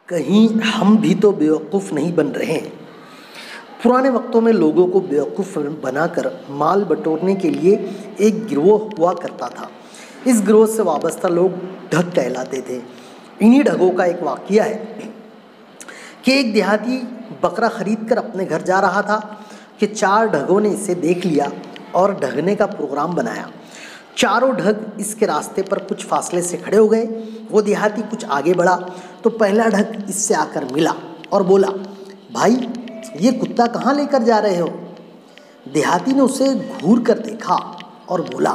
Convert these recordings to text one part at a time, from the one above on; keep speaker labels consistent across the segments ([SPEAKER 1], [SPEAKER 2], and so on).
[SPEAKER 1] کہیں ہم بھی تو بیوقوف نہیں بن رہے ہیں۔ پرانے وقتوں میں لوگوں کو بیوقوف بنا کر مال بٹورنے کے لیے ایک گروہ ہوا کرتا تھا۔ اس گروہ سے وابستہ لوگ ڈھگ کہلاتے تھے۔ انہی ڈھگوں کا ایک واقعہ ہے کہ ایک دیہاتی بکرا خرید کر اپنے گھر جا رہا تھا کہ 4 ڈھگوں نے اسے دیکھ لیا اور ڈھگنے کا پروگرام بنایا۔ چاروں ڈھگ اس کے راستے پر کچھ فاصلے سے کھڑے ہو گئے۔ وہ دیہاتی کچھ آگے بڑھا تو پہلا ڈھگ اس سے آ کر ملا اور بولا، بھائی یہ کتا کہاں لے کر جا رہے ہو؟ دیہاتی نے اسے گھور کر دیکھا اور بولا،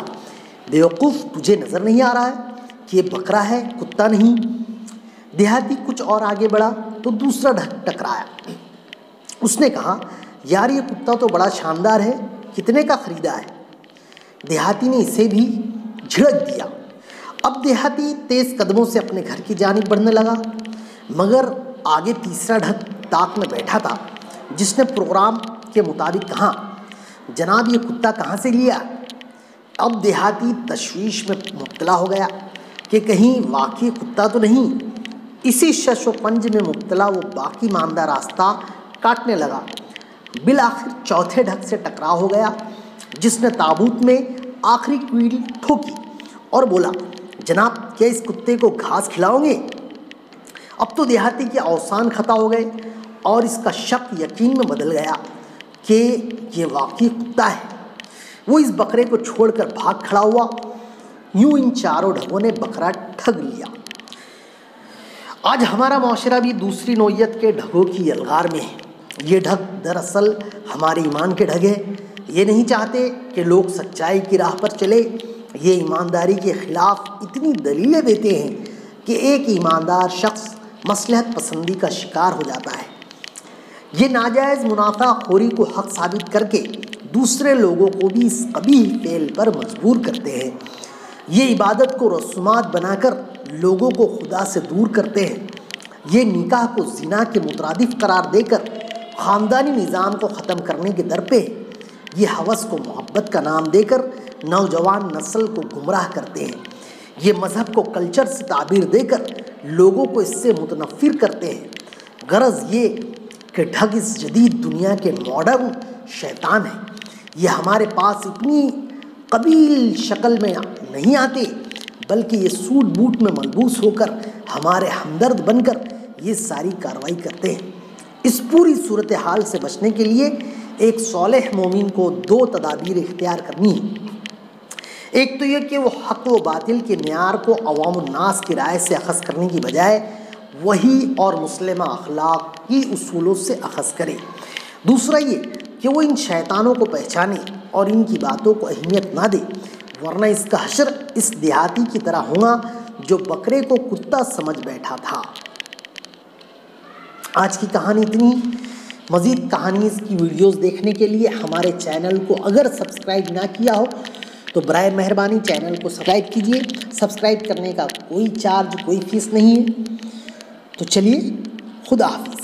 [SPEAKER 1] بیوقوف تجھے نظر نہیں آ رہا ہے کہ یہ بکرا ہے کتا نہیں؟ دیہاتی کچھ اور آگے بڑھا تو دوسرا ڈھگ ٹکرایا۔ اس نے کہا، یار یہ کتا تو بڑا شاندار ہے، کتنے کا خریدا ہے؟ دیہاتی نے اسے بھی جھڑک دیا۔ اب دیہاتی تیز قدموں سے اپنے گھر کی جانب بڑھنے لگا، مگر آگے تیسرا ڈھگ طاق میں بیٹھا تھا جس نے پروگرام کے مطابق کہا، جناب یہ کتا کہاں سے لیا؟ اب دیہاتی تشویش میں مبتلا ہو گیا کہ کہیں واقعی کتا تو نہیں۔ اسی شش و پنج میں مبتلا وہ باقی ماندہ راستہ کاٹنے لگا۔ بالآخر چوتھے ڈھگ سے ٹکراؤ ہو گیا جس نے تابوت میں آخری کیل ٹھوکی اور بولا، جناب کیا اس کتے کو گھاس کھلاؤ گے؟ اب تو دیہاتی کے اوسان خطا ہو گئے اور اس کا شک یقین میں بدل گیا کہ یہ واقعی کتا ہے۔ وہ اس بکرے کو چھوڑ کر بھاگ کھڑا ہوا۔ یوں ان چاروں ڈھگوں نے بکرا ٹھگ لیا۔ آج ہمارا معاشرہ بھی دوسری نوعیت کے ڈھگوں کی یلغار میں ہے۔ یہ ڈھگ دراصل ہمارے ایمان کے ڈھگ ہیں۔ یہ نہیں چاہتے کہ لوگ سچائی کی راہ پر چلے۔ یہ ایمانداری کے خلاف اتنی دلیلیں دیتے ہیں کہ ایک ایماندار شخص مصلحت پسندی کا شکار ہو جاتا ہے۔ یہ ناجائز منافع خوری کو حق ثابت کر کے دوسرے لوگوں کو بھی اس قبیح فعل پر مجبور کرتے ہیں۔ یہ عبادت کو رسومات بنا کر لوگوں کو خدا سے دور کرتے ہیں۔ یہ نکاح کو زنا کے مترادف قرار دے کر خاندانی نظام کو ختم کرنے کے در پہ ہے۔ یہ ہوس کو محبت کا نام دے کر نوجوان نسل کو گمراہ کرتے ہیں۔ یہ مذہب کو کلچر سے تعبیر دے کر لوگوں کو اس سے متنفر کرتے ہیں۔ غرض یہ کہ ڈھگ اس جدید دنیا کے ماڈرن شیطان ہیں۔ یہ ہمارے پاس اتنی قبیح شکل میں نہیں آتے، بلکہ یہ سوٹ بوٹ میں ملبوس ہو کر ہمارے ہمدرد بن کر یہ ساری کارروائی کرتے ہیں۔ اس پوری صورتحال سے بچنے کے لیے ایک صالح مومن کو 2 تدابیر اختیار کرنی ہے۔ ایک تو یہ کہ وہ حق و باطل کے معیار کو عوام الناس کی رائے سے اخذ کرنے کی بجائے وحی اور مسلمہ اخلاقی اصولوں سے اخذ کرے۔ دوسرا یہ کہ وہ ان شیطانوں کو پہچانے اور ان کی باتوں کو اہمیت نہ دے، ورنہ اس کا حشر اس دیہاتی کی طرح ہوگا جو بکرے کو کتا سمجھ بیٹھا تھا۔ آج کی کہانی اتنی۔ مزید کہانیز کی ویڈیوز دیکھنے کے لیے ہمارے چینل کو اگر سبسکرائب نہ کیا ہو تو برائے مہربانی چینل کو سبسکرائب کیجیے۔ سبسکرائب کرنے کا کوئی چارج، کوئی فیس نہیں ہے۔ تو چلیے، خدا حافظ۔